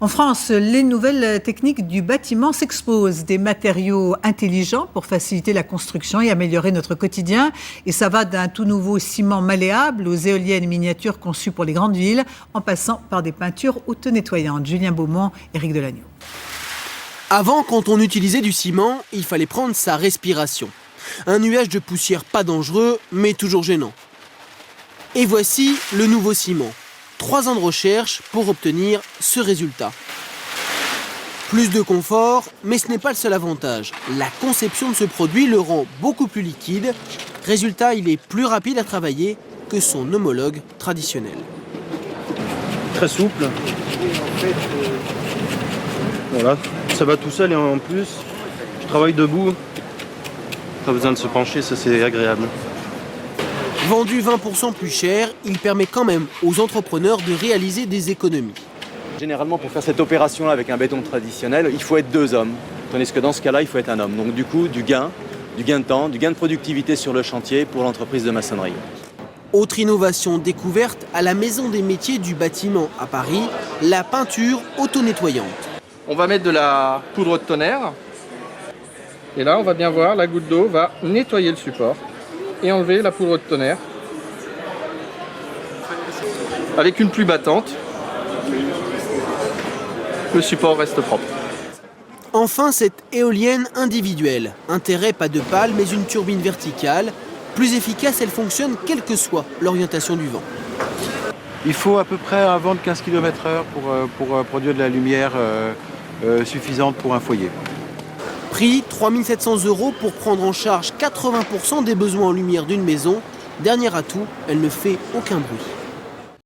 En France, les nouvelles techniques du bâtiment s'exposent. Des matériaux intelligents pour faciliter la construction et améliorer notre quotidien. Et ça va d'un tout nouveau ciment malléable aux éoliennes miniatures conçues pour les grandes villes, en passant par des peintures auto-nettoyantes. Julien Beaumont, Éric Delagneau. Avant, quand on utilisait du ciment, il fallait prendre sa respiration. Un nuage de poussière pas dangereux, mais toujours gênant. Et voici le nouveau ciment. 3 ans de recherche pour obtenir ce résultat. Plus de confort, mais ce n'est pas le seul avantage. La conception de ce produit le rend beaucoup plus liquide. Résultat, il est plus rapide à travailler que son homologue traditionnel. Très souple. Voilà, ça va tout seul et en plus, je travaille debout. Pas besoin de se pencher, ça c'est agréable. Vendu 20% plus cher, il permet quand même aux entrepreneurs de réaliser des économies. Généralement, pour faire cette opération-là avec un béton traditionnel, il faut être 2 hommes. Tandis que dans ce cas-là, il faut être un homme. Donc du coup, du gain de temps, du gain de productivité sur le chantier pour l'entreprise de maçonnerie. Autre innovation découverte à la Maison des métiers du bâtiment à Paris, la peinture auto-nettoyante. On va mettre de la poudre de tonnerre. Et là, on va bien voir, la goutte d'eau va nettoyer le support et enlever la poudre de tonnerre. Avec une pluie battante, le support reste propre. Enfin, cette éolienne individuelle. Intérêt, pas de pale, mais une turbine verticale. Plus efficace, elle fonctionne quelle que soit l'orientation du vent. Il faut à peu près un vent de 15 km/h pour produire de la lumière suffisante pour un foyer. Prix 3 700 € pour prendre en charge 80% des besoins en lumière d'une maison. Dernier atout, elle ne fait aucun bruit.